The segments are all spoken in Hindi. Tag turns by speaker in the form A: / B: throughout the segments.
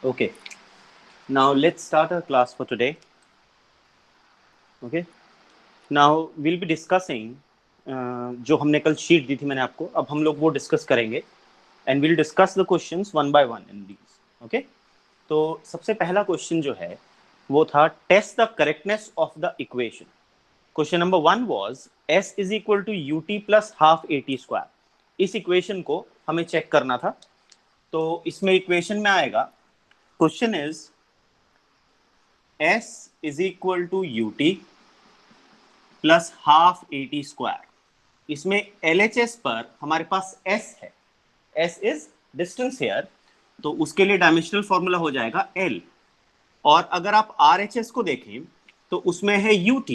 A: Okay, now let's start our class for today. Okay, now we'll be discussing जो हमने कल शीट दी थी मैंने आपको, अब हम लोग वो डिस्कस करेंगे and will discuss the questions one by one in these. Okay, तो सबसे पहला क्वेश्चन जो है वो था test the correctness of the equation. Question number 1 was s is equal to ut plus half at square. इस इक्वेशन को हमें चेक करना था. तो इसमें इक्वेशन में आएगा, question is s is equal to ut plus half at square. इसमें LHS पर हमारे पास s है, s इज डिस्टेंस हेयर, तो उसके लिए डायमेंशनल फॉर्मूला हो जाएगा l. और अगर आप RHS को देखें तो उसमें है ut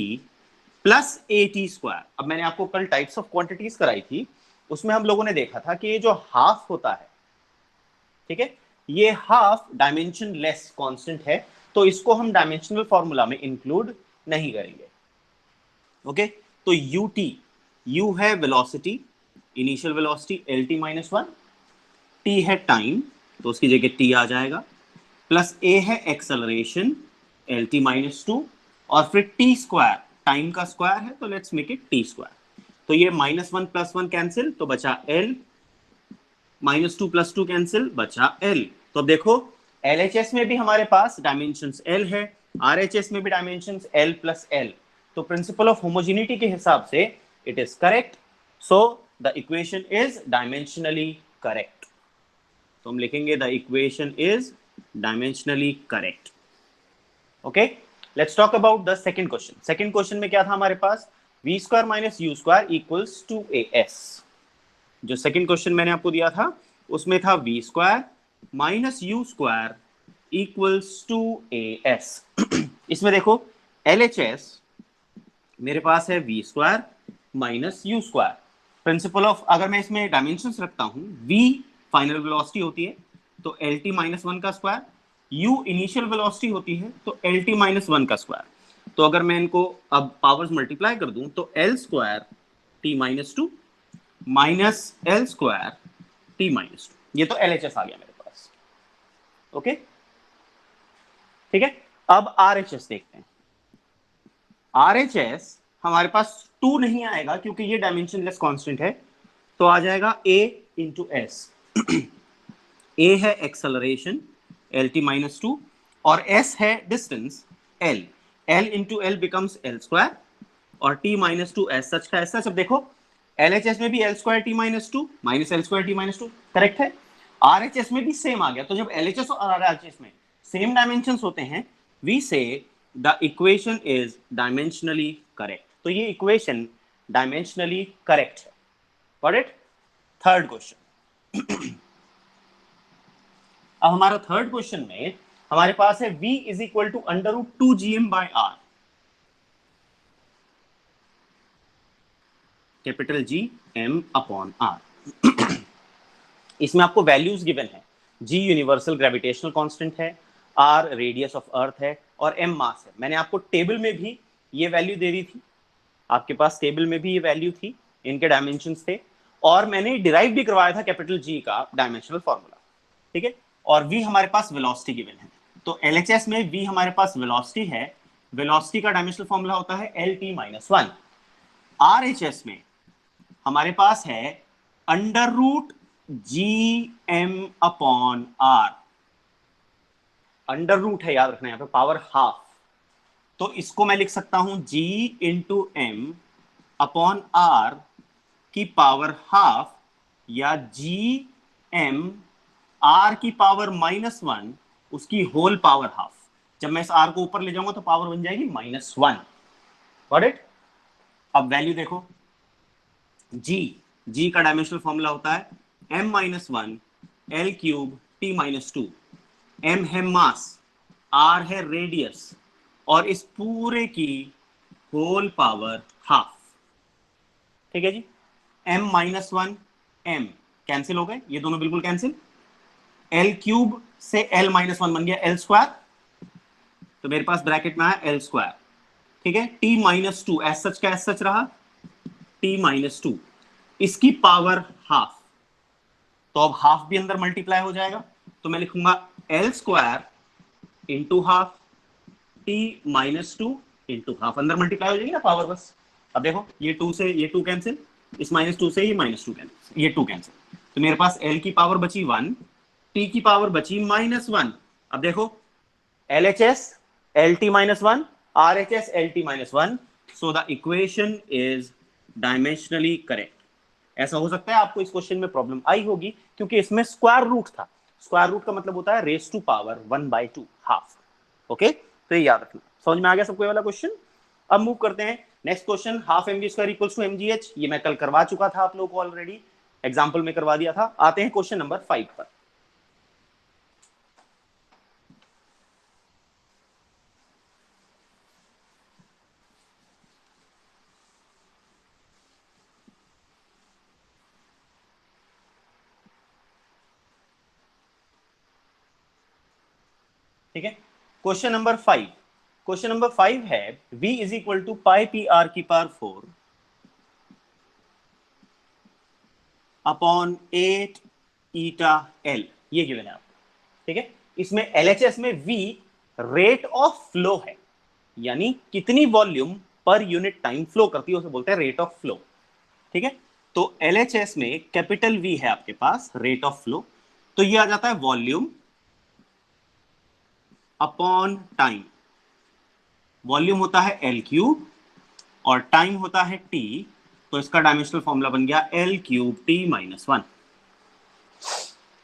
A: प्लस at स्क्वायर. अब मैंने आपको कल टाइप्स ऑफ क्वांटिटीज कराई थी, उसमें हम लोगों ने देखा था कि ये जो हाफ होता है, ठीक है, ये हाफ डायमेंशन लेस कांस्टेंट है, तो इसको हम डायमेंशनल फॉर्मूला में इंक्लूड नहीं करेंगे. ओके, तो ut, u है velocity, initial velocity lt minus 1, t है टाइम, तो उसकी जगह t आ जाएगा, प्लस a है एक्सेलरेशन lt माइनस 2, और फिर t स्क्वायर, टाइम का स्क्वायर है तो let's make it t square. तो ये -1 + 1 कैंसिल, तो बचा l, -2 + 2 कैंसिल, बचा l. तो अब देखो LHS में भी हमारे पास डायमेंशंस l है, RHS में भी डायमेंशंस l प्लस l. तो प्रिंसिपल ऑफ होमोजेनिटी के हिसाब से it is correct, so the equation is dimensionally correct. तो हम लिखेंगे the equation is dimensionally correct. Okay, let's talk about the second question. Second question में क्या था हमारे पास, v square minus u square equals to as. जो सेकंड क्वेश्चन मैंने आपको दिया था उसमें था v square minus u square equals to as. इसमें देखो LHS मेरे पास है v square minus u square. Principle of, अगर मैं इसमें डायमेंशंस रखता हूं, v फाइनल वेलोसिटी होती है तो lt माइनस 1 का स्क्वायर, u इनिशियल वेलोसिटी होती है तो lt माइनस 1 का स्क्वायर. तो अगर मैं इनको अब पावर्स मल्टीप्लाई कर दूं तो l square t minus 2 minus l square t minus 2. ये तो LHS आ गया मेरे पास. ओके, ठीक है. अब RHS देखते हैं. RHS हमारे पास 2 नहीं आएगा क्योंकि ये डायमेंशनलेस कांस्टेंट है, तो आ जाएगा a इंटू s. a है एक्सेलरेशन lt माइनस 2 और s है distance l. l into l becomes l square और t माइनस 2 एस सच का एस सच. अब देखो LHS में भी l square t minus 2 minus l square t minus 2 correct है. RHS में भी सेम आ गया. तो जब LHS और RHS में सेम डायमेंशंस होते हैं, we say the equation is dimensionally correct. तो ये इक्वेशन डायमेंशनली करेक्ट है. Got it. Third question. अब हमारा थर्ड क्वेश्चन में हमारे पास है v is equal to under root 2 gm by r. Capital G m upon r. इसमें आपको वैल्यूज गिवन है. G यूनिवर्सल ग्रेविटेशनल कांस्टेंट है, R रेडियस ऑफ अर्थ है और m मास है. मैंने आपको टेबल में भी ये वैल्यू दे दी थी, आपके पास टेबल में भी ये वैल्यू थी, इनके डायमेंशंस थे, और मैंने डिराइव भी करवाया था कैपिटल G का डायमेंशनल फॉर्मूला. ठीक है. और v हमारे पास वेलोसिटी गिवन है. तो LHS में v हमारे पास वेलोसिटी है, वेलोसिटी का डायमेंशनल फॉर्मूला होता है lt माइनस 1. RHS में हमारे पास है under root gm upon r. Under root है, याद रखना, यहां पे पावर हाफ, तो इसको मैं लिख सकता हूं g into m upon r की पावर हाफ, या gm r की पावर -1 उसकी होल पावर हाफ. जब मैं इस r को ऊपर ले जाऊंगा तो पावर बन जाएगी -1. Got it. अब वैल्यू देखो, g का डायमेंशनल फॉर्मूला होता है m-1 l cube t minus 2. m है मास, r है रेडियस, और इस पूरे की होल पावर हाफ. ठीक है जी. m-1 m कैंसिल हो गए, ये दोनों बिल्कुल कैंसिल. l क्यूब से l माइनस 1 बन गया l स्क्वायर, तो मेरे पास ब्रैकेट में आया l स्क्वायर. ठीक है. t माइनस 2 एस सच का एस सच रहा, t माइनस 2, इसकी पावर हाफ, तो अब हाफ भी अंदर मल्टीप्लाई हो जाएगा, तो मैं लिखूंगा L square into half T minus two into half, अंदर मल्टीप्लाई हो जाएगी ना पावर बस। अब देखो ये 2 से ये 2 कैंसिल, इस -2 से ये -2 कैंसिल, ये 2 कैंसिल, तो मेरे पास एल की पावर बची 1, टी की पावर बची -1। अब देखो LHS LT -1, RHS LT -1, so the equation is dimensionally correct। ऐसा हो सकता है आपको इस क्वेश्चन में प्रॉब्लम आई होगी क्योंकि इसमें स्क्वायर रूट था। स्क्वायर रूट का मतलब होता है raise to power 1/2 half. Okay, तो ये याद रखना। समझ में आ गया सबको ये वाला क्वेश्चन? अब मूव करते हैं next question. Half mv square equals to mgh, ये मैं कल करवा चुका था आप लोगों को, ऑलरेडी एग्जाम्पल में करवा दिया था। आते हैं क्वेश्चन नंबर 5 पर। ठीक है, क्वेश्चन नंबर 5। क्वेश्चन नंबर 5 है v is equal to pi P R की पावर 4 अपॉन 8 ईटा एल, ये गिवन है आपको। ठीक है, इसमें एलएचएस में v रेट ऑफ फ्लो है, यानी कितनी volume per unit time flow करती है उसे बोलते हैं रेट ऑफ फ्लो। ठीक है, तो एलएचएस में कैपिटल वी है आपके पास, रेट ऑफ फ्लो, तो ये आ जाता है वॉल्यूम अपॉन टाइम। वॉल्यूम होता है एल क्यूब और टाइम होता है टी, तो इसका डायमेंशनल फॉर्मूला बन गया एल क्यूब टी माइनस 1।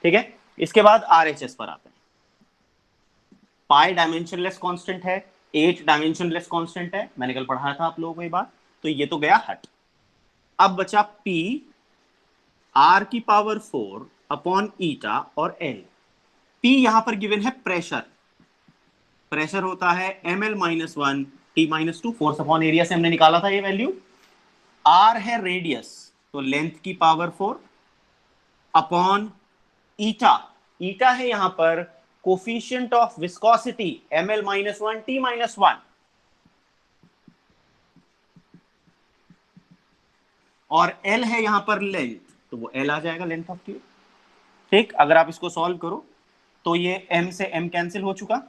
A: ठीक है, इसके बाद आरएचएस पर आते हैं। पाई डायमेंशनलेस कांस्टेंट है, 8 डायमेंशनलेस कांस्टेंट है, मैंने कल पढ़ाया था आप लोगों को ये बात, तो ये तो गया हट। अब बचा पी आर की पावर 4 अपॉन ईटा और एल। पी यहां पर गिवन है प्रेशर, प्रेशर होता है ml-1 t-2, force upon area से हमने निकाला था ये वैल्यू। आर है रेडियस, तो लेंथ की पावर 4 अपॉन ईटा, ईटा है यहां पर coefficient of viscosity ml-1 t-1, और एल है यहां पर लेंथ, तो वो एल आ जाएगा, लेंथ ऑफ ट्यूब। ठीक, अगर आप इसको सॉल्व करो तो ये m से m कैंसिल हो चुका,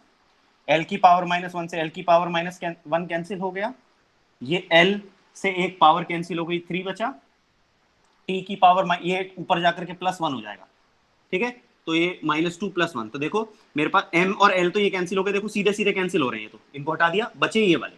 A: l की पावर -1 से l की पावर -1 कैंसिल हो गया, ये l से एक पावर कैंसिल हो गई, 3 बचा, t की पावर ये ऊपर जाकर के +1 हो जाएगा। ठीक है, तो ये -2 + 1, तो देखो मेरे पास m और l तो ये कैंसिल हो गए, देखो सीधे सीधे कैंसिल हो रहे हैं, तो इनको हटा दिया, बचे ये वाले।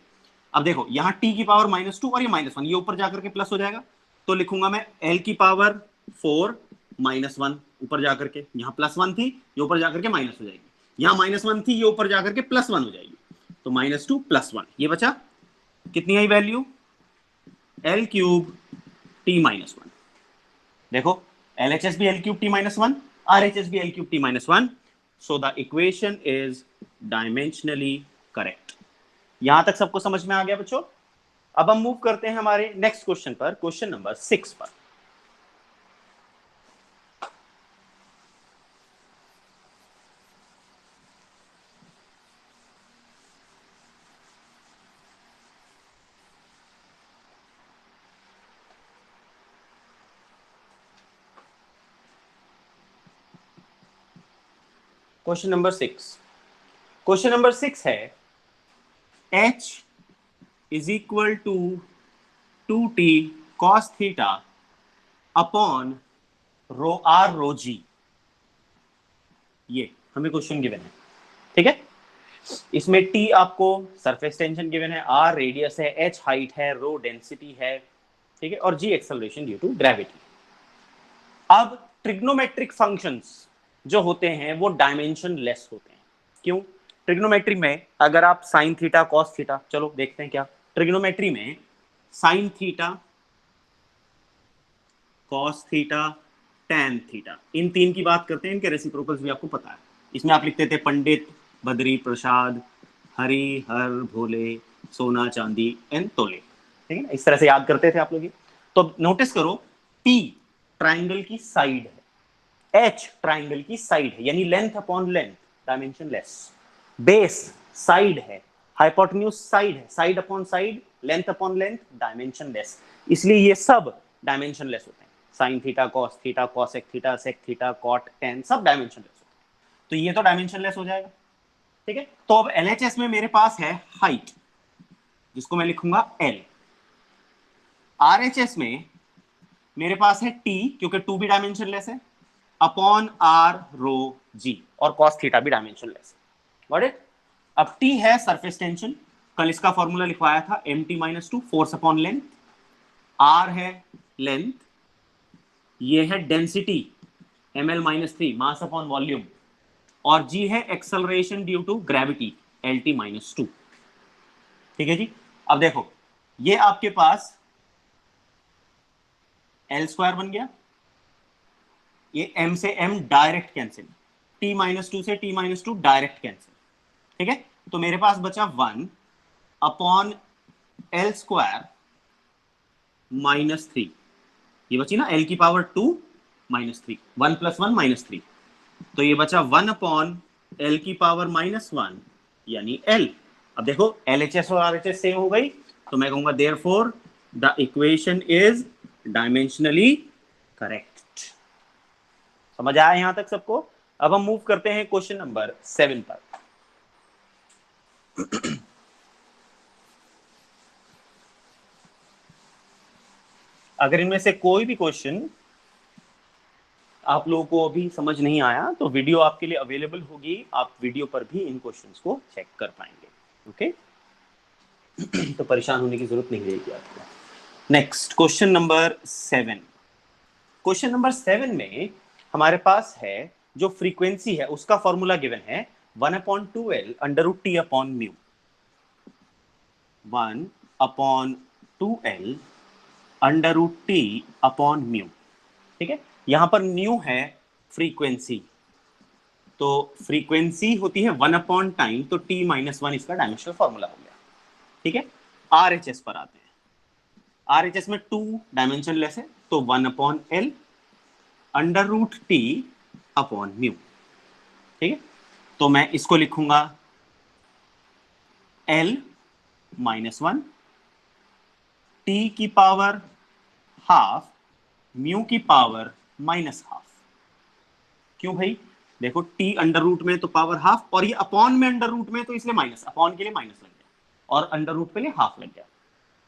A: अब देखो यहाँ t की पावर -2 और ये -1, ये ऊपर जाकर के प्लस हो जाएगा, तो लिखूंगा मैं l की पावर 4 -1, ऊपर जाकर के यहाँ +1 थी, ये ऊपर जाकर के माइनस हो जाएगी, यहाँ -1 थी, ये ऊपर जाकर के +1 हो जाएगी, तो -2 + 1, ये बचा, कितनी I value, l cube t-1। देखो LHS भी l क्यूब t-1, RHS भी l cube t-1, so the equation is dimensionally correct। यहां तक सबको समझ में आ गया बच्चों? अब हम मूव करते हैं हमारे नेक्स्ट क्वेश्चन पर, क्वेश्चन नंबर 6 पर। क्वेश्चन नंबर 6, क्वेश्चन नंबर 6 है h is equal to 2t cos theta upon rho r rho g, ये हमें क्वेश्चन गिवन है। ठीक है, इसमें t आपको सरफेस टेंशन गिवन है, r रेडियस है, h हाइट है, रो डेंसिटी है, ठीक है, और g acceleration due to gravity. अब ट्रिग्नोमेट्रिक फंक्शंस जो होते हैं वो डायमेंशन लेस होते हैं। क्यों? ट्रिग्नोमेट्री में अगर आप साइन थीटा कॉस थीटा, चलो देखते हैं क्या ट्रिग्नोमेट्री में sine theta cos theta tan theta, इन तीन की बात करते हैं, इनके रेसिप्रोकल्स भी आपको पता है। इसमें आप लिखते थे पंडित, बद्री, प्रसाद, हरि, हर, भोले, सोना, चांदी एंड तोले। ठीक है ना, इस तरह से याद करते थे आप लोग। तो नोटिस करो P ट्राइंगल की साइड है, H ट्राइंगल की साइड है, यानी length upon length dimensionless. Base side है, हाइपोटेन्यूज साइड है, side upon side, length upon length dimensionless, इसलिए ये सब डायमेंशन लेस होते हैं। Sine theta, cos theta, cosec theta, sec theta, cot, tan, सब डायमेंशन लेस होते हैं। तो ये तो डायमेंशनलेस हो जाएगा, ठीक है। तो अब LHS में मेरे पास है हाइट, जिसको मैं लिखूंगा L। RHS में मेरे पास है T, क्योंकि 2 भी डायमेंशनलेस है, अपॉन R रो G, और cos थीटा भी डायमेंशनलेस है। Got it. अब T है सरफेस टेंशन, कल इसका फॉर्मूला लिखवाया था, mt-2 force upon length. R है लेंथ, ये है density ml-3 mass upon volume, और G है acceleration due to gravity LT-2। ठीक है जी। अब देखो, ये आपके पास L² बन गया, ये M से M डायरेक्ट कैंसिल, T-2 से T-2 डायरेक्ट कैंसिल, ठीक है। तो मेरे पास बचा 1 अपॉन L² -3, ये बची ना L की पावर 2 -3, 1 + 1 -3, तो ये बचा 1 अपॉन L की पावर -1 यानी L। अब देखो LHS और RHS सेम हो गई, तो मैं कहूंगा therefore the equation is dimensionally correct. समझ आया यहां तक सबको? अब हम मूव करते हैं क्वेश्चन नंबर 7 पर। अगर इनमें से कोई भी क्वेश्चन आप लोगों को अभी समझ नहीं आया तो वीडियो आपके लिए अवेलेबल होगी, आप वीडियो पर भी इन क्वेश्चंस को चेक कर पाएंगे। ओके तो परेशान होने की जरूरत नहीं रहेगी आपको। Next question number 7। Question number 7 में हमारे पास है जो फ्रीक्वेंसी है उसका फॉर्मूला गिवन है 1/2L √T upon mu. 1/2L √T upon mu, ठीक है। यहां पर न्यू है फ्रीक्वेंसी, तो फ्रीक्वेंसी होती है 1 अपॉन टाइम, तो T-1 इसका डायमेंशनल फॉर्मूला हो गया, ठीक है। RHS पर आते हैं। RHS में 2 डायमेंशनलेस है, तो 1/L √T अपॉन म्यू, ठीक है। तो मैं इसको लिखूंगा L-1 T की पावर हाफ म्यू की पावर -12। क्यों भाई? देखो T अंडर रूट में तो पावर हाफ, और ये अपॉन में अंडर रूट में, तो इसलिए माइनस, अपॉन के लिए माइनस लग गया और अंडर रूट के लिए हाफ लग गया,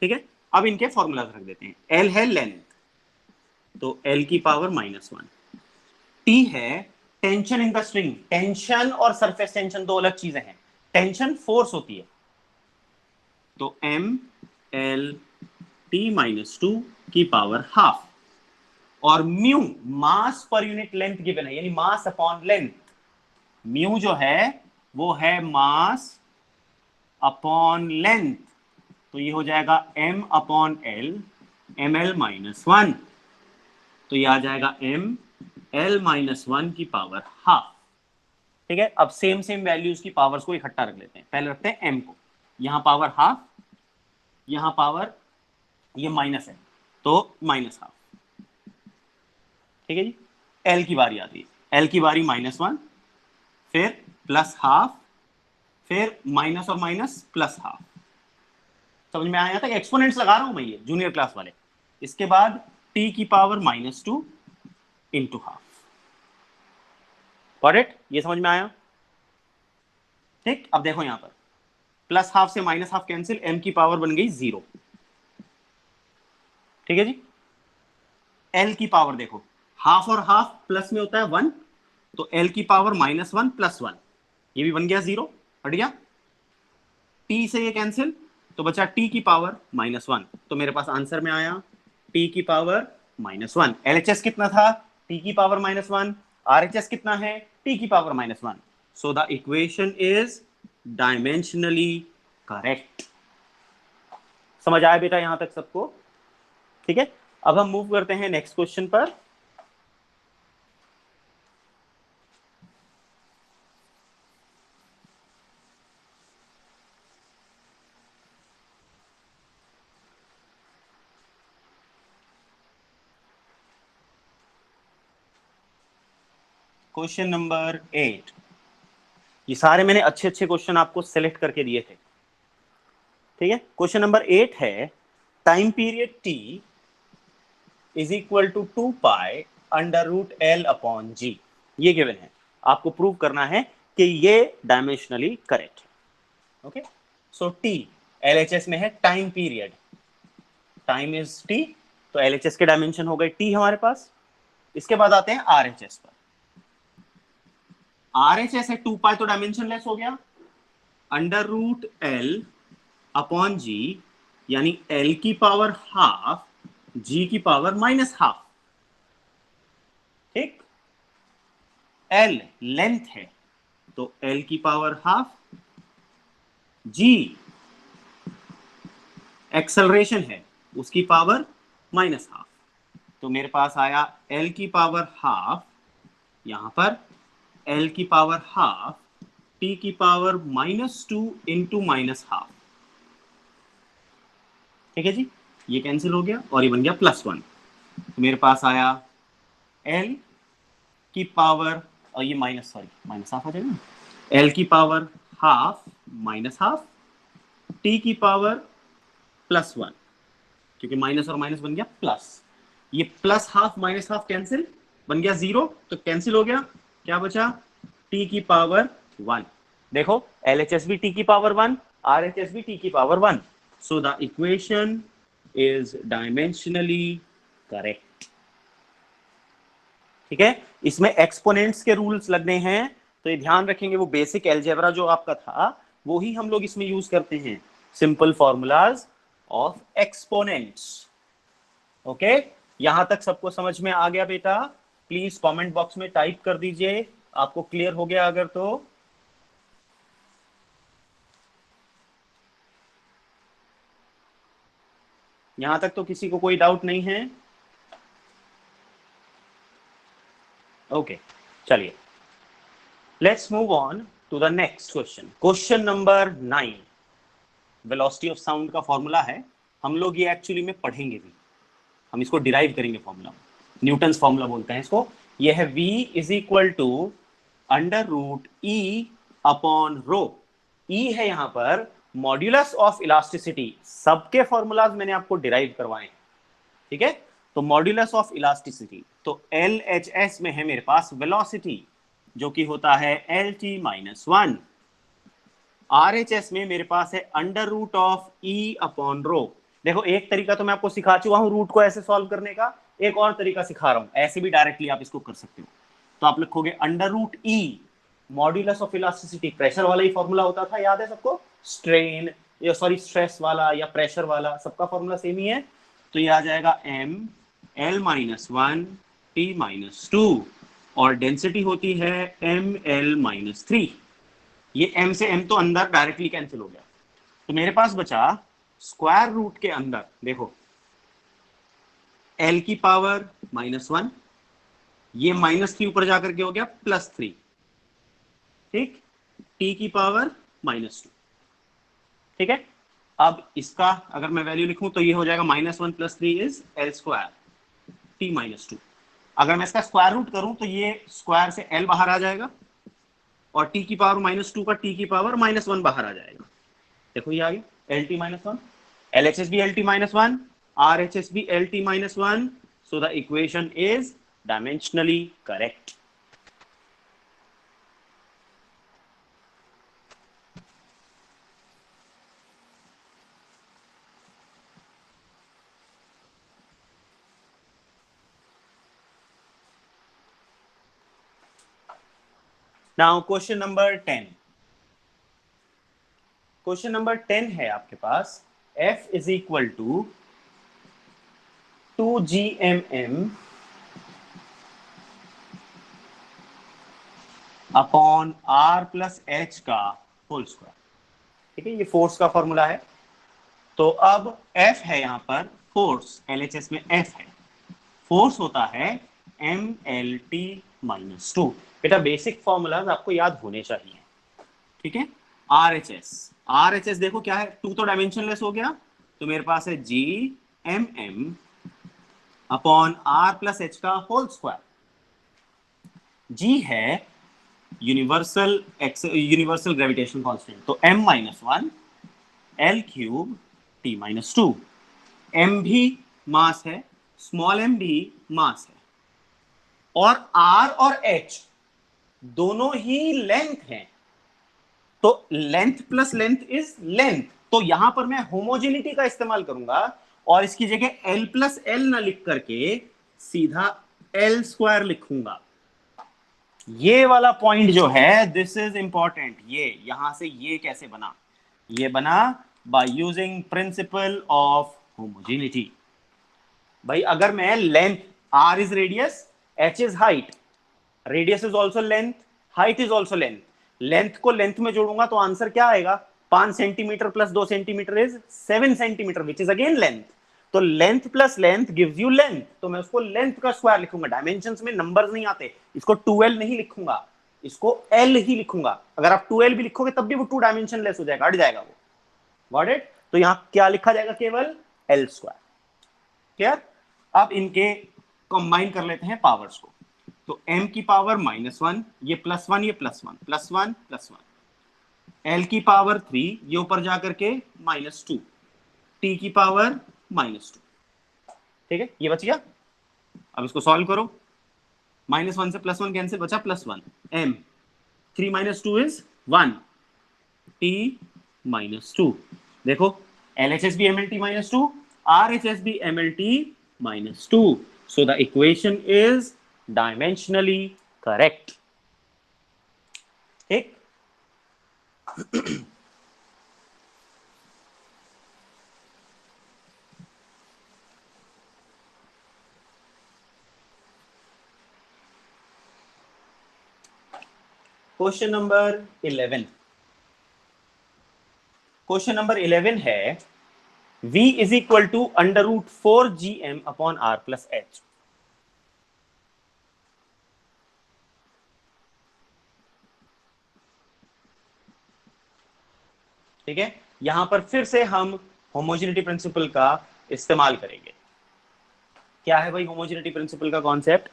A: ठीक है। अब इनके फॉर्मूला रख देते हैं। L है लेंथ, तो L की पावर -1। T है tension in the string, tension और सरफेस टेंशन दो अलग चीजें हैं, टेंशन फोर्स होती है, तो ML-T-2 की पावर हाफ, और म्यू मास पर यूनिट लेंथ गिवन है, यानी मास अपॉन लेंथ। म्यू जो है वो है मास अपॉन लेंथ, तो ये हो जाएगा M/L ML-1, तो ये आ जाएगा ML-1 की पावर हाफ, ठीक है। अब सेम सेम वैल्यूज की पावर्स को इकट्ठा रख लेते हैं। पहले रखते हैं M को, यहां पावर हाफ, यहां पावर ये माइनस है, तो -हाफ, ठीक है जी। L की बारी आती है, L की बारी -1, फिर प्लस हाफ, फिर माइनस और माइनस प्लस हाफ। समझ में आया था? एक्सपोनेंट्स लगा रहा हूं मैं, ये जूनियर क्लास वाले। इसके बाद T की power -2 into half. Got it? ये समझ में आया? ठीक। अब देखो यहां पर प्लस हाफ से माइनस हाफ कैंसिल, M की पावर बन गई 0, ठीक है जी। L की पावर देखो, हाफ और हाफ प्लस में होता है 1, तो L की पावर -1 + 1, ये भी बन गया 0, हट गया। T से ये कैंसिल, तो बचा T की पावर -1, तो मेरे पास आंसर में आया T की पावर -1। LHS कितना था? T की पावर -1। RHS कितना है? T की power -1। So the equation is dimensionally correct. समझ आया बेटा यहां तक सबको? ठीक है। अब हम मूव करते हैं नेक्स्ट क्वेश्चन पर। Question number 8। ये सारे मैंने अच्छे अच्छे क्वेश्चन आपको सेलेक्ट करके दिए थे, ठीक है। क्वेश्चन नंबर 8 है time period T is equal to 2 pi √L upon G, ये गिवन है। आपको प्रूव करना है कि ये डायमेंशनली करेक्ट है। ओके, सो टी एलएचएस में है time period, time is T, तो एलएचएस के डायमेंशन हो गए टी हमारे पास। इसके बाद आते हैं आरएचएस पर। आरएचएस है 2 पाई, तो डायमेंशनलेस हो गया, अंडर रूट एल अपॉन जी, यानी एल की पावर हाफ जी की पावर माइनस हाफ। ठीक, एल लेंथ है तो एल की पावर हाफ, जी एक्सेलरेशन है उसकी पावर माइनस हाफ। तो मेरे पास आया एल की पावर हाफ, यहां पर एल की पावर हाफ टी की पावर -2 इंटू माइनस हाफ। ठीक है जी, ये कैंसिल हो गया और ये बन गया +1। तो मेरे पास आया एल की पावर, और ये माइनस हाफ आ जाएगा, एल की power half minus half T की पावर +1, क्योंकि माइनस और माइनस बन गया प्लस, ये plus half minus half cancel, बन गया 0, तो कैंसिल हो गया, क्या बचा टी की पावर 1। देखो एलएचएस भी टी की पावर 1, आरएचएस भी टी की power 1, so the equation is dimensionally correct. ठीक है, इसमें एक्सपोनेंट्स के रूल्स लगने हैं, तो ये ध्यान रखेंगे, वो बेसिक एलजेब्रा जो आपका था वो ही हम लोग इसमें यूज करते हैं, simple formulas of exponents. Okay, यहां तक सबको समझ में आ गया बेटा? प्लीज कमेंट बॉक्स में टाइप कर दीजिए आपको क्लियर हो गया अगर तो। यहां तक तो किसी को कोई डाउट नहीं है? ओके, चलिए let's move on to the next question. Question number 9 velocity of sound का फॉर्मूला है, हम लोग ये एक्चुअली में पढ़ेंगे भी, हम इसको डिराइव करेंगे फॉर्मूला, न्यूटन्स फॉर्मूला बोलते हैं इसको। ये है v is equal to under root e upon rho. E है यहां पर मॉड्यूलस ऑफ इलास्टिसिटी, सबके फॉर्मूलाज मैंने आपको डिराइव करवाए हैं। ठीक है, तो मॉड्यूलस ऑफ इलास्टिसिटी, तो एल एच एस में है मेरे पास वेलोसिटी जो कि होता है एल टी -1। आरएचएस में मेरे पास है under root of E upon rho. देखो एक तरीका तो मैं आपको सिखा चुका हूं रूट को ऐसे सॉल्व करने का, एक और तरीका सिखा रहा हूं, ऐसे भी डायरेक्टली आप इसको कर सकते हो। तो आप लिखोगे under root E, modulus of elasticity pressure वाला ही फॉर्मूला होता था, याद है सबको, स्ट्रेन या सॉरी स्ट्रेस वाला या प्रेशर वाला सबका फॉर्मूला सेम ही है। तो ये आ जाएगा m l -1 t -2 और डेंसिटी होती है m l -3। ये m से m तो अंदर डायरेक्टली कैंसिल हो गया, तो मेरे पास बचा स्क्वायर रूट के अंदर, देखो l की पावर -1, ये -3 ऊपर जाकर के हो गया +3, ठीक, t की पावर -2। ठीक है, अब इसका अगर मैं वैल्यू लिखूं तो ये हो जाएगा -1 + 3 इज l² t -2। अगर मैं इसका स्क्वायर रूट करूं तो ये स्क्वायर से l बाहर आ जाएगा और t की पावर -2 का t की पावर -1 बाहर आ जाएगा। देखो ये आ गया lt -1, LHS भी lt -1, RHS भी lt -1, so the equation is dimensionally correct. Now question number 10. Question number 10 है आपके पास, F is equal to 2gmm upon r plus h का होल स्क्वायर। ठीक है, ये फोर्स का फॉर्मूला है। तो अब F है यहाँ पर फोर्स, LHS में F है, फोर्स होता है mlt -2। बेटा बेसिक फॉर्मूलाज आपको याद होने चाहिए। ठीक है, RHS देखो क्या है, 2 तो डायमेंशनलेस हो गया, तो मेरे पास है g mm upon r plus h का होल स्क्वायर। g है यूनिवर्सल ग्रेविटेशन कांस्टेंट, तो m-1 l³ t -2। m भी मास है, स्मॉल m भी मास है, और r और h दोनों ही लेंथ हैं, तो length plus length is length. तो यहां पर मैं होमोजेनिटी का इस्तेमाल करूंगा और इसकी जगह एल प्लस एल ना लिख करके सीधा एल स्क्वायर लिखूंगा। ये वाला पॉइंट जो है दिस इज इंपॉर्टेंट। ये यहां से ये कैसे बना, ये बना by using principle of homogeneity. भाई अगर मैं length, r is radius, h is height, radius is also length, height is also length, length को लेंथ में जोड़ूंगा तो आंसर क्या आएगा, 5 centimetre plus 2 centimetre is 7 centimetre which is again length. तो length plus length gives you length, तो मैं उसको लेंथ का स्क्वायर लिखूंगा। डायमेंशंस में नंबर्स नहीं आते, इसको 2l नहीं लिखूंगा, इसको l ही लिखूंगा। अगर आप 2l भी लिखोगे तब भी वो 2 डायमेंशन लेस हो जाएगा, हट जाएगा वो। Got it? तो यहां क्या लिखा जाएगा, केवल l स्क्वायर। क्लियर? अब इनके कंबाइन कर लेते हैं पावर्स को। तो m की पावर -1, ये +1, ये +1, +1 +1, l की पावर 3, ये ऊपर जाकर के -2, t की पावर -2। ठीक है, ये बच गया। अब इसको सॉल्व करो, -1 से +1 कैंसिल, बचा +1, m 3 - 2 इज 1, t -2। देखो LHS भी MLT -2, RHS भी MLT -2, so the equation is dimensionally correct। ठीक, क्वेश्चन नंबर 11। क्वेश्चन नंबर 11 है V is equal to √4gm upon r plus h। ठीक है, यहां पर फिर से हम होमोजेनिटी प्रिंसिपल का इस्तेमाल करेंगे। क्या है भाई होमोजेनिटी प्रिंसिपल का कॉन्सेप्ट?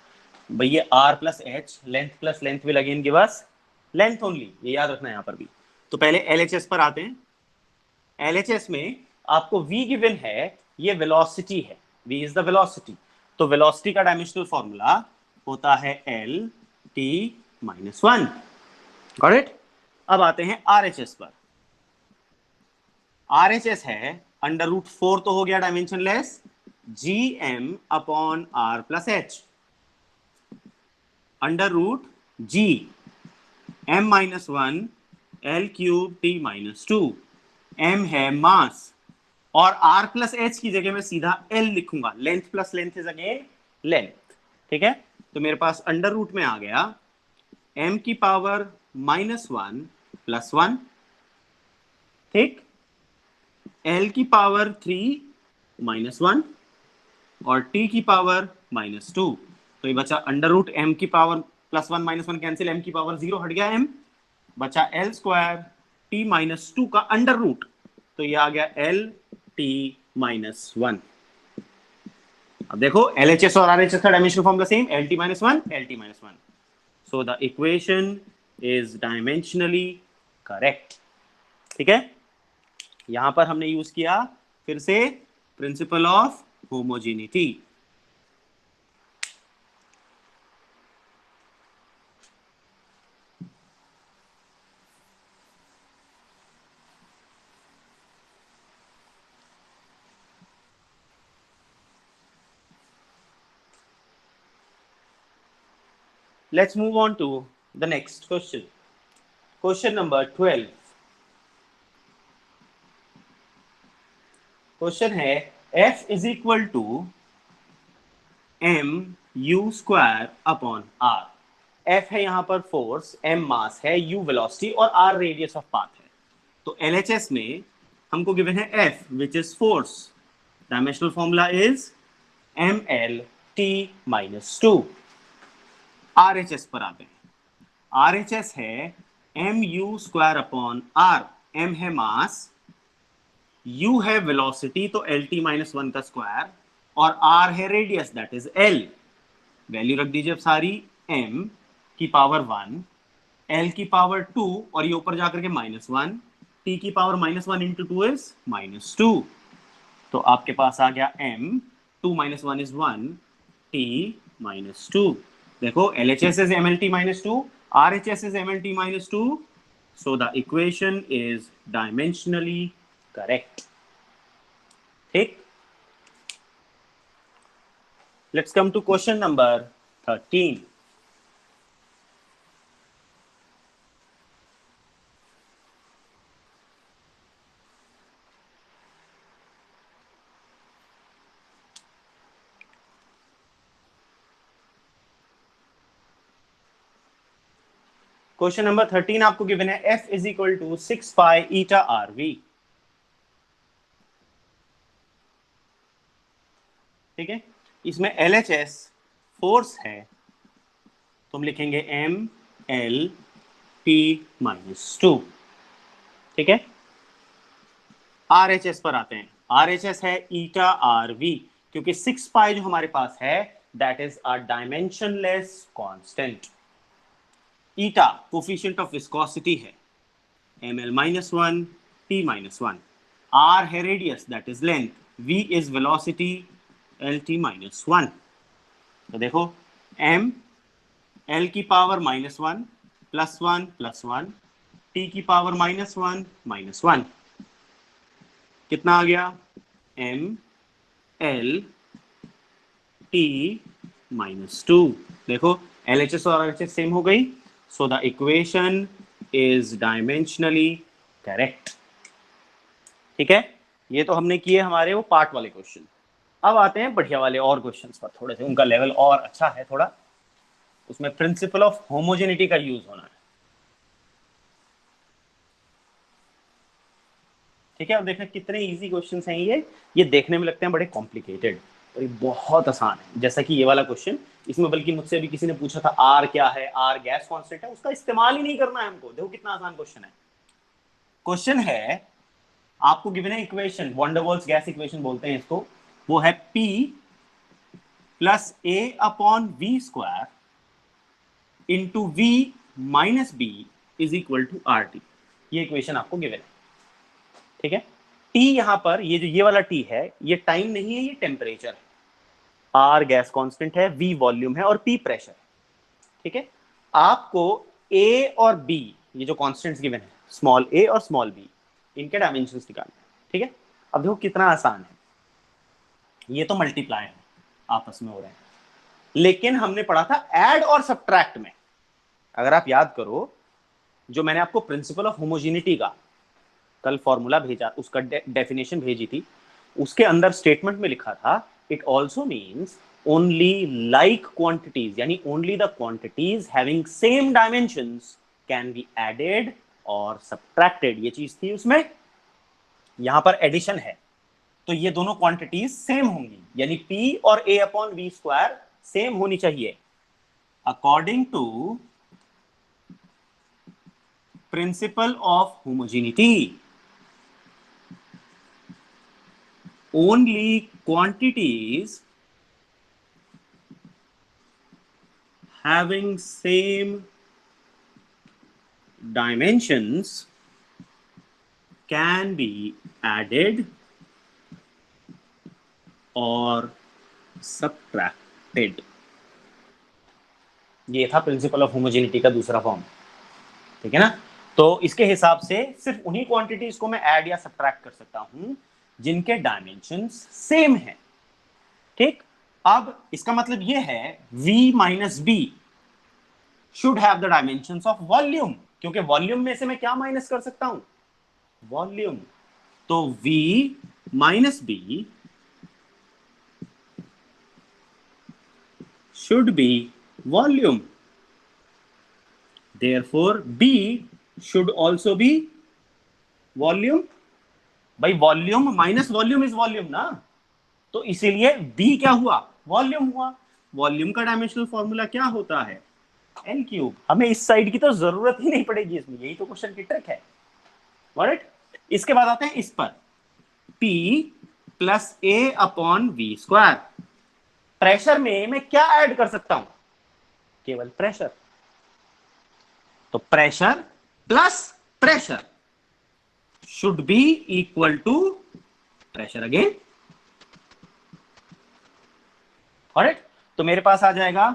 A: भाई ये r plus H, length plus length will again give us length only, ये याद रखना है यहां पर भी। तो पहले LHS पर आते हैं। LHS में आपको v गिवन है, ये वेलोसिटी है, v इज द वेलोसिटी। तो वेलोसिटी का डायमेंशनल फॉर्मूला होता है l t -1। Got it? अब आते हैं RHS पर। RHS है √4 तो हो गया dimension less, gm upon r plus h, √g m -1 l³ t -2, m है मास, और r प्लस h की जगह में सीधा l लिखूंगा। Length plus length is again length. ठीक है, तो मेरे पास अंडर रूट में आ गया m की पावर -1 +1, ठीक, l की पावर 3 -1 और t की पावर -2। तो ये बचा अंडर रूट m की पावर +1 -1 कैंसिल, m की पावर 0 हट गया m, बचा l स्क्वायर t -2 का अंडर रूट, तो ये आ गया l t -1। अब देखो LHS और RHS का dimensional formula same, LT -1 LT -1, so the equation is dimensionally correct. ठीक है, यहां पर हमने यूज किया फिर से principal of homogeneity. Let's move on to the next question. Question number 12. Question है F is equal to m u square upon r। F है यहां पर फोर्स, m मास है, u वेलोसिटी और r रेडियस ऑफ पाथ है। तो LHS में हमको गिवन है F which is force, dimensional formula is ml t -2। RHS पर आते हैं। RHS है mu square upon r, m है मास, u है वेलोसिटी तो lt -1 का स्क्वायर, और r है radius that is l। Value रख दीजिए अब सारी, m की पावर 1, l की पावर 2 और ये ऊपर जाकर के -1, t की पावर -1 इंटू 2 इज -2। तो आपके पास आ गया m 2 - 1 इज 1, t -2। देखो LHS is MLT -2, RHS is MLT minus 2, so the equation is dimensionally correct. ठीक. Let's come to question number 13. Question number 13 आपको गिवन है F is equal to 6 pi eta RV. ठीक है, इसमें LHS फोर्स है तो हम लिखेंगे MLT माइनस 2. ठीक है, RHS पर आते हैं. RHS है ईटा RV, क्योंकि 6 पाई जो हमारे पास है that is a dimensionless constant. Eta coefficient of viscosity है, ml minus 1 t minus 1. r है radius that is length, v is velocity lt minus 1. तो देखो m l की पावर -1 +1 t की पावर -1 -1 कितना आ गया m l t -2. देखो LHS और RHS सेम हो गई, so the equation is dimensionally correct. ठीक है, ये तो हमने किए हमारे वो पार्ट वाले क्वेश्चन. अब आते हैं बढ़िया वाले और क्वेश्चंस पर, थोड़े से उनका लेवल और अच्छा है, थोड़ा उसमें प्रिंसिपल ऑफ होमोजेनिटी का यूज होना है. ठीक है, अब देखना कितने इजी क्वेश्चंस हैं ये देखने में लगते हैं बड़े कॉम्प्लिकेटेड और ये बहुत आसान है. जैसा कि ये वाला क्वेश्चन, इसमें बल्कि मुझसे अभी किसी ने पूछा था आर क्या है, आर गैस कांस्टेंट है, उसका इस्तेमाल ही नहीं करना है हमको. देखो कितना आसान क्वेश्चन है. क्वेश्चन है आपको गिवन है इक्वेशन, वंडरवॉल्स गैस इक्वेशन बोलते हैं इसको, वो है P plus A upon V square into V minus B is equal to RT. ये इक्वेशन आपको गिवन है. ठीक है, T यहां पर ये वाला T है, ये टाइम नहीं है, ये टेम्परेचर है. R गैस कांस्टेंट है, V वॉल्यूम है और P प्रेशर. ठीक है, आपको A और B ये जो कांस्टेंट्स गिवन है, स्मॉल a और स्मॉल b, इनके डायमेंशंस निकालने हैं. ठीक है, अब देखो कितना आसान है. ये तो मल्टीप्लाई है, आपस में हो रहे हैं, लेकिन हमने पढ़ा था ऐड और सब्ट्रैक्ट में. अगर आप याद करो, जो मैंने आपको प्रिंसिपल ऑफ होमोजेनिटी का कल फॉर्मूला भेजा, उसका डेफिनेशन भेजी थी, उसके अंदर स्टेटमेंट में लिखा था it also means only like quantities, यानी only the quantities having same dimensions can be added और सब्ट्रैक्टेड. ये चीज थी उसमें. यहां पर एडिशन है तो ये दोनों क्वांटिटीज सेम होंगी, यानी P और A upon V square same होनी चाहिए. According to principle of homogeneity, only quantities having same dimensions can be added or subtracted. ये था प्रिंसिपल ऑफ होमोजेनिटी का दूसरा फॉर्म. ठीक है ना, तो इसके हिसाब से सिर्फ उन्हीं क्वांटिटीज को मैं ऐड या सब्ट्रैक्ट कर सकता हूं जिनके डायमेंशंस सेम हैं. ठीक, अब इसका मतलब यह है V minus B should have the dimensions of volume, क्योंकि वॉल्यूम में से मैं क्या माइनस कर सकता हूं, वॉल्यूम. तो V minus B should be volume, therefore B should also be volume. भाई volume minus volume is volume ना, तो इसीलिए B क्या हुआ, वॉल्यूम हुआ. वॉल्यूम का डायमेंशनल फॉर्मूला क्या होता है, L क्यूब. हमें इस साइड की तो जरूरत ही नहीं पड़ेगी इसमें, यही तो क्वेश्चन की ट्रिक है. राइट, इसके बाद आते हैं इस पर, P plus A upon V square. Pressure में मैं क्या ऐड कर सकता हूं, केवल प्रेशर. तो pressure plus pressure should be equal to pressure again. Alright, तो मेरे पास आ जाएगा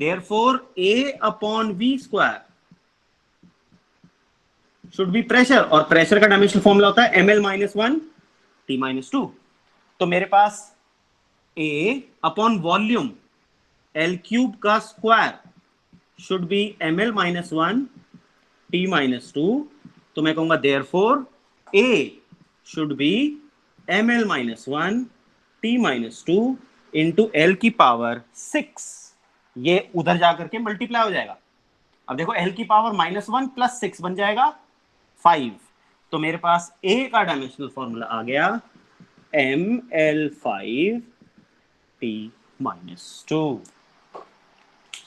A: therefore A upon V square should be pressure, और प्रेशर का डायमेंशनल फॉर्मूला होता है ml-1 T-2। तो मेरे पास A upon volume L cube का square should be ml-1 T-2। तो मैं कहूंगा therefore A should be ml-1 T-2 into L की पावर 6। ये उधर जाकर के मल्टीप्लाई हो जाएगा। अब देखो L की पावर -1 प्लस 6 बन जाएगा 5। तो मेरे पास A का डायमेंशनल फॉर्मूला आ गया ml5 T-2।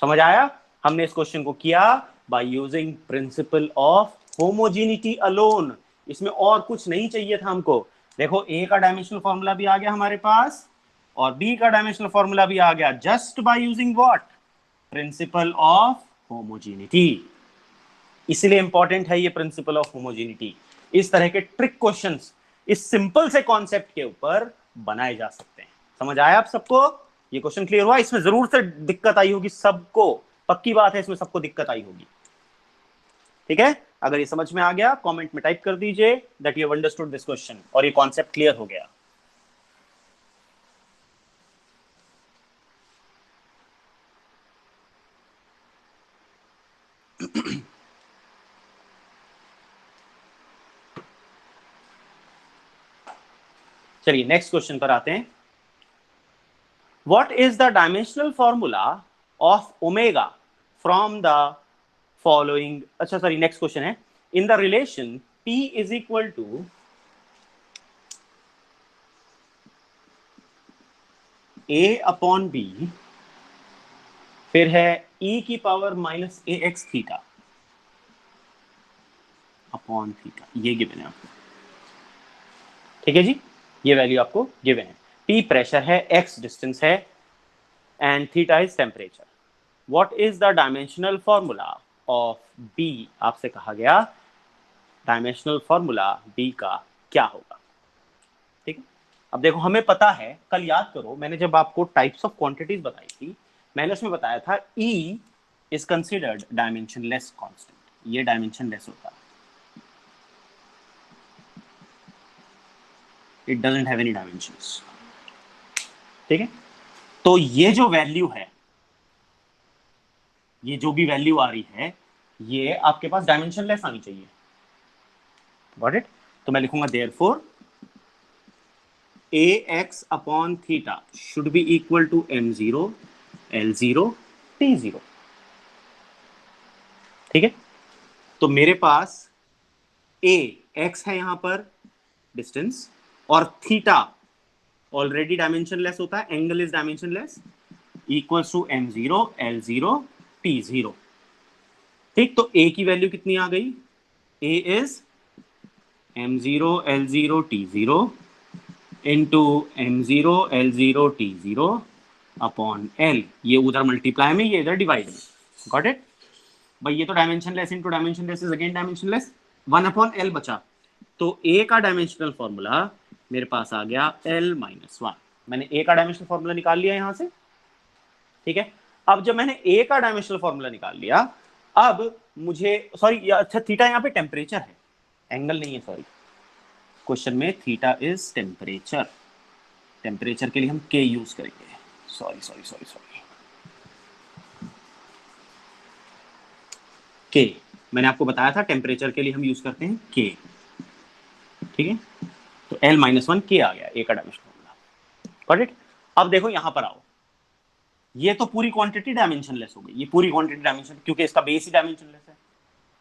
A: समझ आया? हमने इस क्वेश्चन को किया bye using principle of homogeneity alone. इसमें और कुछ नहीं चाहिए था हमको। देखो A का डायमेंशनल फॉर्मूला भी आ गया हमारे पास और B का डायमेंशनल फॉर्मूला भी आ गया, just by using what? Principal of homogeneity. इसलिए इंपॉर्टेंट है ये प्रिंसिपल ऑफ होमोजेनिटी। इस तरह के ट्रिक क्वेश्चंस इस सिंपल से कॉन्सेप्ट के ऊपर बनाए जा सकते हैं। समझ आया आप सबको? ये क्वेश्चन क्लियर हुआ? इसमें जरूर से दिक्कत आई होगी सबको, पक्की बात है, इसमें सबको दिक्कत आई होगी। ठीक है, अगर ये समझ में आ गया कमेंट में टाइप कर दीजिए that you have understood this question और ये कॉन्सेप्ट क्लियर हो गया। चलिए नेक्स्ट क्वेश्चन पर आते हैं। What is the dimensional formula of omega from the following? अच्छा सॉरी, नेक्स्ट क्वेश्चन है, in the relation P is equal to A upon B, फिर है E की power minus AX theta upon theta, ये गिवन है आपको। ठीक है जी, ये वैल्यू आपको गिवन है। P प्रेशर है, X डिस्टेंस है and theta is temperature. What is the dimensional formula of B? आपसे कहा गया डायमेंशनल फॉर्मूला B का क्या होगा। ठीक है, अब देखो हमें पता है, कल याद करो मैंने जब आपको टाइप्स ऑफ क्वांटिटीज बताई थी, मैंने उसमें बताया था E is considered dimensionless constant. ये डायमेंशनलेस होता है, it doesn't have any dimensions. ठीक है, तो ये जो वैल्यू है, ये जो भी वैल्यू आ रही है, ये आपके पास डायमेंशनलेस आनी चाहिए। Got it? तो मैं लिखूंगा therefore ax upon theta should be equal to m0 l0 t0। ठीक है, तो मेरे पास a x है यहां पर डिस्टेंस, और थीटा ऑलरेडी डायमेंशनलेस होता है, angle is dimensionless, equals to m0 l0 t0। ठीक, तो a की वैल्यू कितनी आ गई? a is m0 l0 t0 into m0 l0 t0 upon l। ये उधर मल्टीप्लाई में, ये इधर डिवाइड में। गॉट इट भाई? ये तो dimensionless into dimensionless is again dimensionless, 1 upon l बचा। तो a का डायमेंशनल फॉर्मूला मेरे पास आ गया l-1। मैंने a का डायमेंशनल फॉर्मूला निकाल लिया यहां से। ठीक है, अब जब मैंने a का डायमेंशनल फॉर्मूला निकाल लिया, अब मुझे सॉरी, अच्छा थीटा यहाँ पे टेम्परेचर है, एंगल नहीं है, सॉरी। क्वेश्चन में थीटा इज टेम्परेचर, टेम्परेचर के लिए हम के यूज करेंगे। सॉरी सॉरी सॉरी सॉरी, के, मैंने आपको बताया था टेम्परेचर के लिए हम यूज करते हैं के। ठीक है, तो l-1 के आ गया, ए का डायमेंशनल फॉर्मूला। Got it? अब देखो यहां पर आओ, ये तो पूरी क्वांटिटी डायमेंशनलेस हो गई, ये पूरी क्वांटिटी डायमेंशन, क्योंकि इसका बेस ही डायमेंशनलेस है।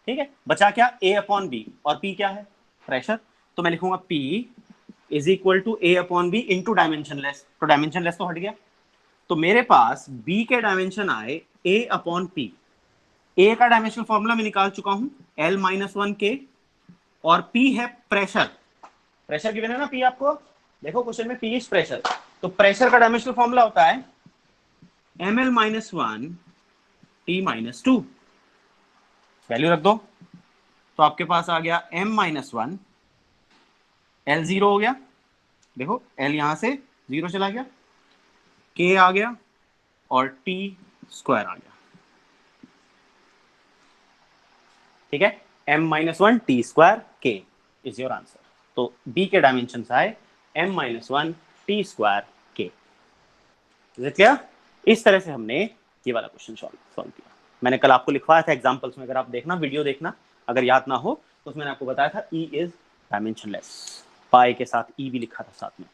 A: ठीक है, बचा क्या? a अपॉन बी, और p क्या है? प्रेशर। तो मैं लिखूंगा p is equal to a upon B into dimensionless, तो डायमेंशनलेस तो हट गया। तो मेरे पास b के डायमेंशन आए a अपॉन p। a का डायमेंशनल फॉर्मूला मैं निकाल चुका हूं, l-1 के, और p है प्रेशर। प्रेशर गिवन है ना p आपको, देखो क्वेश्चन में p इज प्रेशर। तो प्रेशर का डायमेंशनल फॉर्मूला होता है ml-1 t-2। वैल्यू रख दो, तो आपके पास आ गया m-1, l0 हो गया, देखो l यहां से 0 चला गया, k आ गया और t स्क्वायर आ गया। ठीक है, m-1 t square k is your answer. तो b के डायमेंशन आए m-1 t square k। Clear? इस तरह से हमने ये वाला क्वेश्चन सॉल्व किया। मैंने कल आपको लिखवाया था एग्जांपल्स में, अगर आप देखना वीडियो देखना, अगर याद ना हो तो उसमें मैंने आपको बताया था e इज डायमेंशनलेस, पाई के साथ e भी लिखा था साथ में।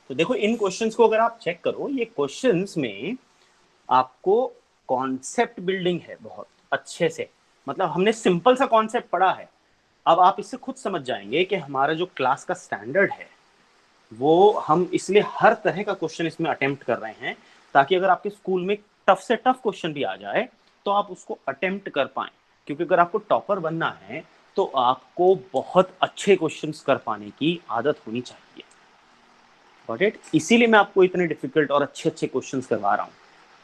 A: तो देखो इन क्वेश्चंस को अगर आप चेक करो, ये क्वेश्चंस में आपको कॉन्सेप्ट बिल्डिंग है बहुत अच्छे से, मतलब हमने सिंपल सा कॉन्सेप्ट पढ़ा है। अब आप इससे खुद समझ जाएंगे कि हमारा जो क्लास का स्टैंडर्ड है वो हम इसलिए हर तरह का क्वेश्चन इसमें अटेम्प्ट कर रहे हैं, ताकि अगर आपके स्कूल में टफ से टफ क्वेश्चन भी आ जाए तो आप उसको अटेम्प्ट कर पाएं। क्योंकि अगर आपको टॉपर बनना है तो आपको बहुत अच्छे क्वेश्चंस कर पाने की आदत होनी चाहिए। Got it? इसीलिए मैं आपको इतने डिफिकल्ट और अच्छे अच्छे क्वेश्चंस करवा रहा हूँ।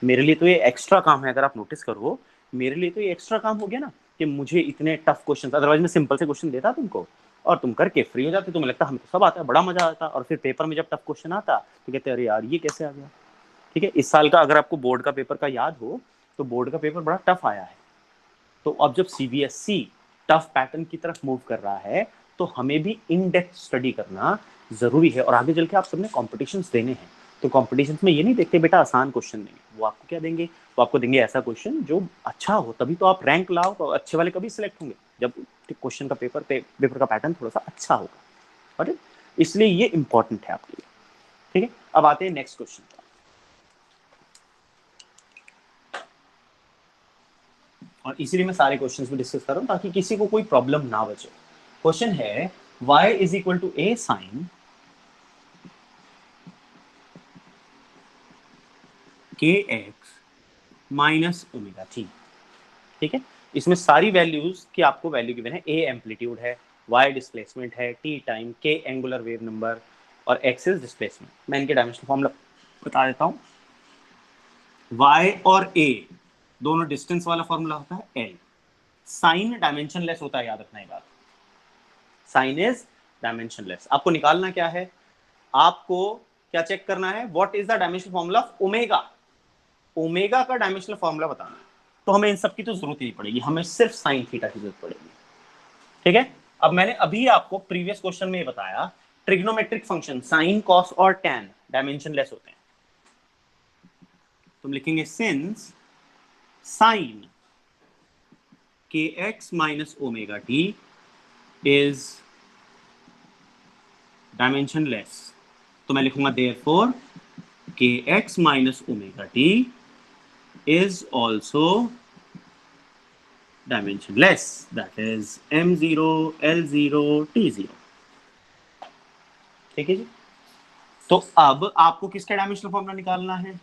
A: मेरे लिए तो ये एक्स्ट्रा काम है, अगर आप नोटिस करो मेरे लिए तो ये एक्स्ट्रा काम हो गया ना, कि मुझे इतने टफ क्वेश्चन, अदरवाइज मैं सिंपल से क्वेश्चन देता तुमको और तुम करके फ्री हो जाते, तुम्हें लगता हमें तो सब आता है, बड़ा मजा आता। और फिर पेपर में जब टफ क्वेश्चन आता तो कहते अरे यार ये कैसे आ गया। ठीक है, इस साल का अगर आपको बोर्ड का पेपर का याद हो तो बोर्ड का पेपर बड़ा टफ आया है। तो अब जब सीबीएसई टफ पैटर्न की तरफ मूव कर रहा है तो हमें भी इन डेप्थ स्टडी करना जरूरी है। और आगे चल के आप सबने कॉम्पिटिशन्स देने हैं, तो कॉम्पिटिशन्स में ये नहीं देखते बेटा आसान क्वेश्चन देंगे, वो आपको क्या देंगे, वो आपको देंगे ऐसा क्वेश्चन जो अच्छा हो, तभी तो आप रैंक लाओ। तो अच्छे वाले कभी सिलेक्ट होंगे जब क्वेश्चन का पेपर का पैटर्न थोड़ा सा अच्छा होगा। और इसलिए ये इंपॉर्टेंट है आपके लिए। ठीक है, अब आते हैं नेक्स्ट क्वेश्चन पर। और इसीलिए मैं सारे क्वेश्चंस में डिस्कस कर रहा हूं ताकि किसी को कोई प्रॉब्लम ना बचे। क्वेश्चन है y is equal to a sine kx minus omega t। ठीक है, इसमें सारी वैल्यूज की आपको वैल्यू गिवन है। a एम्पलीट्यूड है, y डिस्प्लेसमेंट है, t time, k angular wave number और x इज डिस्प्लेसमेंट। मैं इनके डायमेंशनल फॉर्मूला बता देता हूं। y और a दोनों डिस्टेंस वाला फॉर्मूला होता है l। साइन डायमेंशनलेस होता है, याद रखना ये बात। Sine is dimensionless. आपको निकालना क्या है, आपको क्या चेक करना है, what is the dimensional formula of omega. Omega का डायमेंशनल फॉर्मूला बताना है। तो हमें इन सब की तो जरूरत ही नहीं पड़ेगी, हमें सिर्फ साइन थीटा की जरूरत पड़ेगी। ठीक है, अब मैंने अभी आपको प्रीवियस क्वेश्चन में बताया ट्रिग्नोमेट्रिक फंक्शन साइन कॉस और टैन डायमेंशनलेस होते हैं। तुम लिखेंगे सिंस साइन के x minus omega T is dimensionless, तो मैं लिखूंगा therefore kx minus omega t is also dimensionless, that is m0 l0 t0। ठीक है जी, तो अब आपको किसका डायमेंशनल फॉर्मूला निकालना है,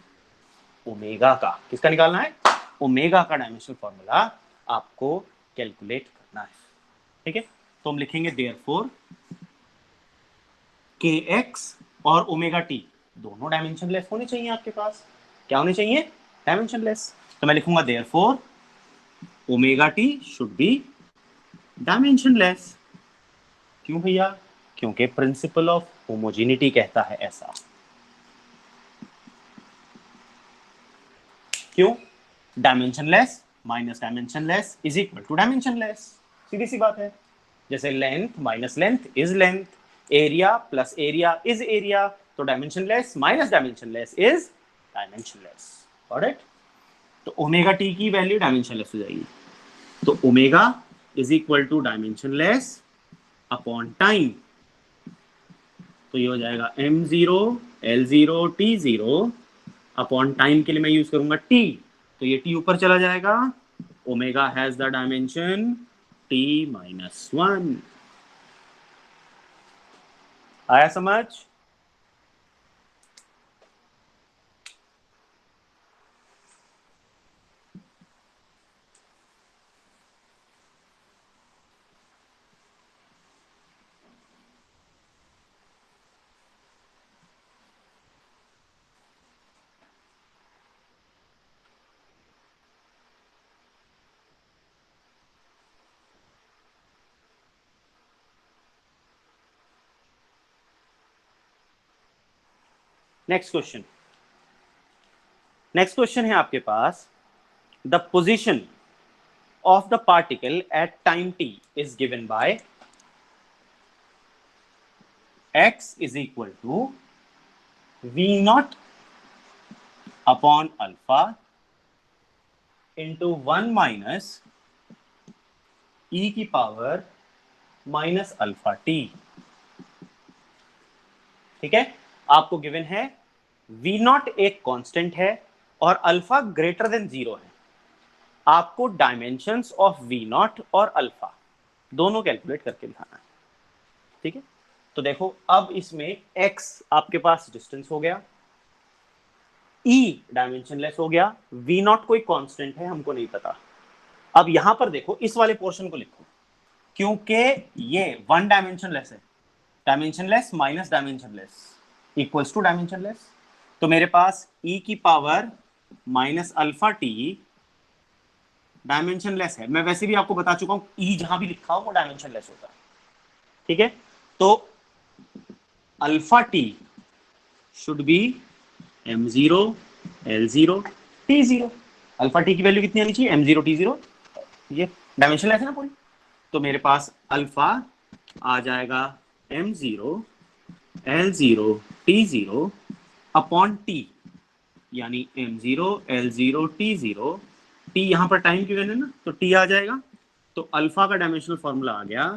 A: ओमेगा का। किसका निकालना है, ओमेगा का डायमेंशनल फॉर्मूला आपको कैलकुलेट करना है। ठीक है, तो हम लिखेंगे देयरफॉर kx और ओमेगा t दोनों डायमेंशनलेस होने चाहिए आपके पास। क्या होने चाहिए, डायमेंशनलेस। तो मैं लिखूंगा therefore omega T should B dimensionless. क्यों भैया, क्योंकि प्रिंसिपल ऑफ होमोजेनिटी कहता है ऐसा। क्यों, dimensionless minus dimensionless is equal to dimensionless, सीधी सी बात है। जैसे length minus length is length, area plus area is area, तो dimensionless minus dimensionless is dimensionless. Got it? तो ओमेगा टी की वैल्यू डायमेंशनलेस हो जाएगी, तो omega is equal to dimensionless upon time. तो ये हो जाएगा m0 l0 t0 upon time के लिए मैं यूज करूंगा t, तो ये t ऊपर चला जाएगा। Omega has the dimension t minus 1। आया समझ? नेक्स्ट क्वेश्चन, नेक्स्ट क्वेश्चन है आपके पास the position of the particle at time t is given by x is equal to v naught upon alpha into 1 minus e की पावर माइनस अल्फा टी। ठीक है, आपको गिवन है v नॉट एक कांस्टेंट है और अल्फा ग्रेटर देन 0 है। आपको डायमेंशंस ऑफ v नॉट और अल्फा दोनों कैलकुलेट करके दिखाना है। ठीक है, तो देखो अब इसमें x आपके पास डिस्टेंस हो गया, e डायमेंशनलेस हो गया, v नॉट कोई कांस्टेंट है हमको नहीं पता। अब यहां पर देखो इस वाले पोर्शन को लिखो, क्योंकि ये वन डायमेंशनलेस है, dimensionless minus dimensionless equals to dimensionless. तो मेरे पास e की power minus alpha T dimensionless है। मैं वैसे भी आपको बता चुका हूं e जहां भी लिखा हो वो डायमेंशनलेस होता है। ठीक है, तो alpha T should B m0 l0 t0। Alpha T की वैल्यू कितनी आनी चाहिए, m0 t0। ये डायमेंशनलेस है ना पूरी, तो मेरे पास अल्फा आ जाएगा m0 l0 t0 upon t, यानी m0 l0 t0। t यहां पर टाइम की वैल्यू ना, तो t आ जाएगा। तो अल्फा का डायमेंशनल फॉर्मूला आ गया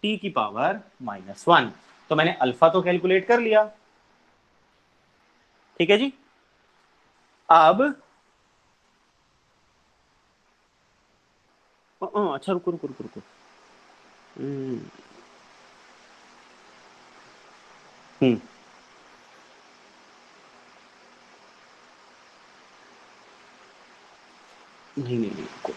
A: t की पावर -1। तो मैंने अल्फा तो कैलकुलेट कर लिया। ठीक है जी, अब अच्छा रुको रुको रुको रुको, नहीं नहीं नहीं रुको।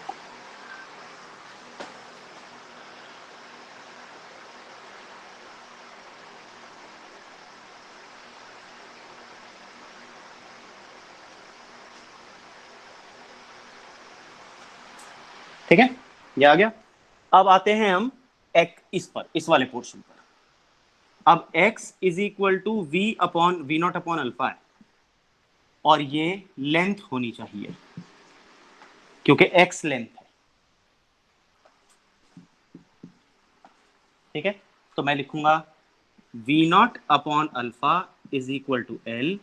A: ठीक है, ये आ गया। अब आते हैं हम इस वाले पोर्शन पर। अब x is equal to V naught upon alpha है और ये लेंथ होनी चाहिए क्योंकि x लेंथ है। ठीक है, तो मैं लिखूंगा v naught upon alpha is equal to l,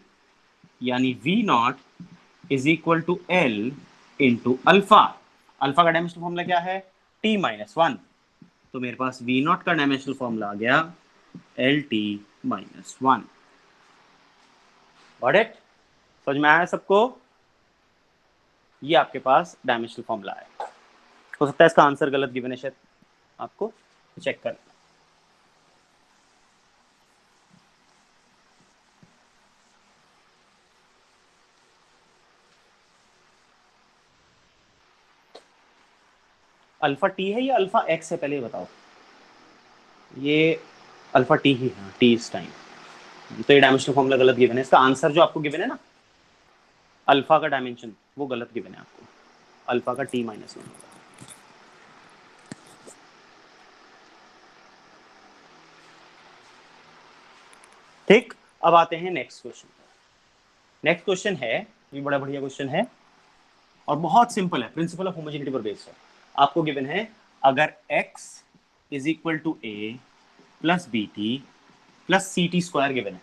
A: यानी v naught is equal to l into alpha. Alpha का डायमेंशनल फॉर्मूला क्या है, t-1। तो मेरे पास वी नॉट का डायमेंशनल फॉर्मूला आ गया LT-1। Got it? समझ में आया सबको? ये आपके पास डायमेंशनल फॉर्मूला है। हो सकता है इसका आंसर गलत गिवन है शायद, आपको चेक कर। अल्फा टी है या अल्फा एक्स है, पहले ये बताओ। ये अल्फा टी ही है, टी इस टाइम। तो ये डायमेंशनल फॉर्मूला गलत गिवन है। इसका आंसर जो आपको गिवन है ना, अल्फा का डायमेंशन, वो गलत गिवन है आपको। अल्फा का t-1 होगा। ठीक, अब आते हैं नेक्स्ट क्वेश्चन पर। नेक्स्ट क्वेश्चन है, ये बड़ा बढ़िया क्वेश्चन है और बहुत सिंपल है, प्रिंसिपल ऑफ होमोजेनिटी पर बेस्ड है। आपको गिवन है अगर x is equal to a plus B T plus C T square given है।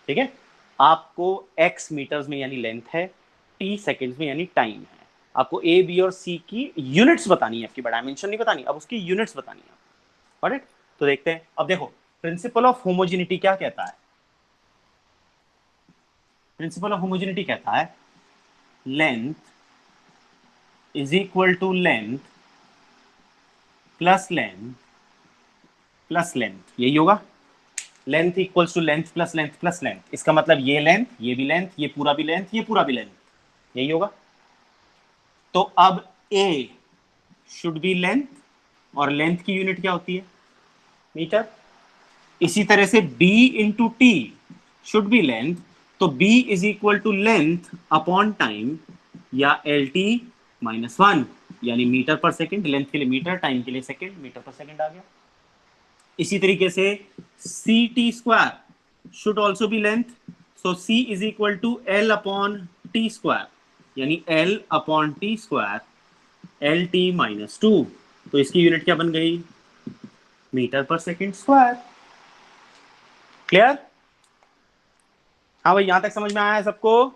A: ठीक है, आपको x मीटर्स में यानी लेंथ है, t सेकेंड्स में यानी टाइम है। आपको a b और c की यूनिट्स बतानी है, आपकी डायमेंशन नहीं बतानी, अब उसकी यूनिट्स बतानी है। ऑलराइट, तो देखते हैं। अब देखो प्रिंसिपल ऑफ होमोजेनिटी क्या कहता है, प्रिंसिपल ऑफ होमोजेनिटी कहता है length is equal to length plus length plus length, यही होगा। Length equals to length plus length plus length, इसका मतलब ये लेंथ, ये भी लेंथ, ये पूरा भी लेंथ, ये पूरा भी लेंथ, यही होगा। तो अब a शुड बी लेंथ, और लेंथ की यूनिट क्या होती है, मीटर। इसी तरह से b into T should be length, तो b is equal to length upon time, या LT-1, यानी मीटर पर सेकेंड। लेंथ के लिए मीटर, टाइम के लिए सेकेंड, मीटर पर सेकेंड आ गया। इसी तरीके से C T square should also be length, so c is equal to L upon T square, यानी L upon T square LT-2। तो इसकी यूनिट क्या बन गई? मीटर पर सेकेंड स्क्वायर। क्लियर? हाँ भाई, यहां तक समझ में आया है सबको?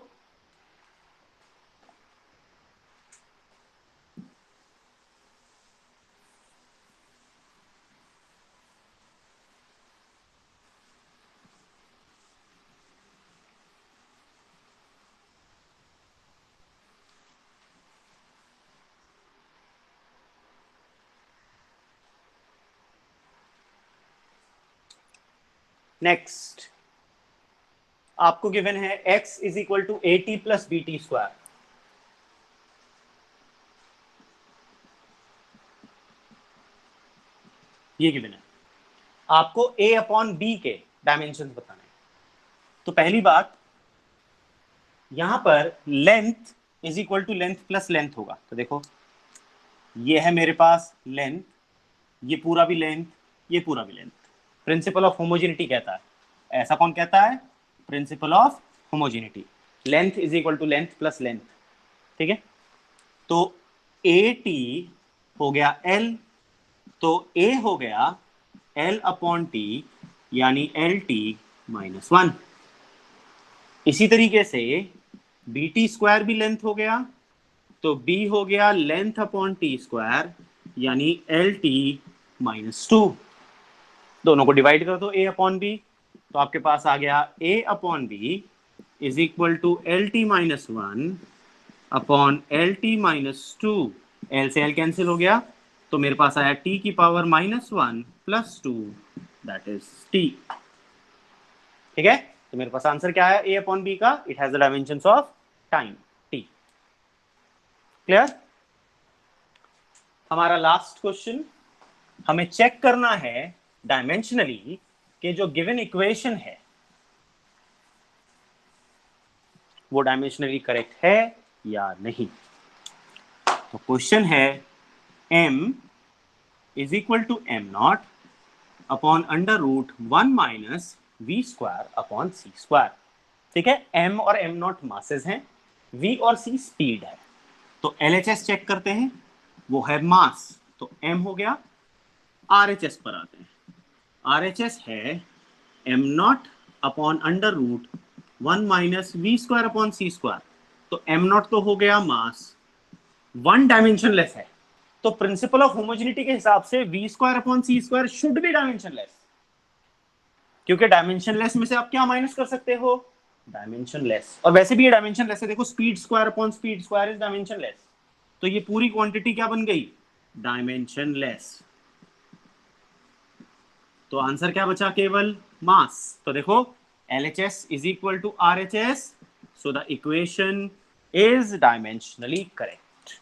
A: नेक्स्ट आपको गिवन है x is equal to AT plus BT square. ये गिवन है आपको A अपॉन B के डायमेंशन बताना है। तो पहली बात, यहां पर length is equal to length plus length होगा। तो देखो, ये है मेरे पास लेंथ, ये पूरा भी लेंथ, ये पूरा भी लेंथ। प्रिंसिपल ऑफ होमोजेनिटी कहता है, ऐसा कौन कहता है? Principle of homogeneity. Length is equal to length plus length. ठीक है, तो AT हो गया L, तो A हो गया L अपॉन T यानी LT-1। इसी तरीके से BT स्क्वायर भी लेंथ हो गया, तो B हो गया लेंथ अपॉन T स्क्वायर यानी LT-2। दोनों को डिवाइड कर दो A अपॉन B, तो आपके पास आ गया A upon B is equal to LT-1 upon LT-2। L से L कैंसिल हो गया, तो मेरे पास आया T की पावर -1 प्लस 2 दैट इज T। ठीक है, तो मेरे पास आंसर क्या है A अपॉन B का? It has the dimensions of time T। Clear? हमारा लास्ट क्वेश्चन, हमें चेक करना है डायमेंशनली कि जो गिवन इक्वेशन है वो डायमेंशनली करेक्ट है या नहीं। तो क्वेश्चन है m is equal to m0 upon under root 1 minus v square upon c square. ठीक है, m और m0 मासेस हैं, v और c स्पीड है। तो LHS चेक करते हैं, वो है मास, तो m हो गया। RHS पर आते हैं, RHS है m0 upon under root 1 minus v square upon c square. तो m0 तो हो गया मास, वन डायमेंशनलेस है, तो प्रिंसिपल ऑफ होमोजेनिटी के हिसाब से v square upon c square should B dimensionless, क्योंकि डायमेंशनलेस में से आप क्या माइनस कर सकते हो? डायमेंशनलेस। और वैसे भी ये डायमेंशनलेस है, देखो speed square upon speed square is dimensionless, तो ये पूरी क्वांटिटी क्या बन गई? डायमेंशनलेस। तो आंसर क्या बचा? केवल मास। तो देखो LHS is equal to RHS, so the equation is dimensionally correct.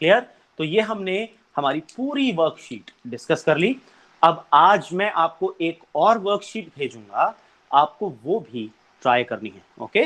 A: Clear? तो ये हमने हमारी पूरी वर्कशीट डिस्कस कर ली। अब आज मैं आपको एक और वर्कशीट भेजूंगा, आपको वो भी ट्राई करनी है। ओके?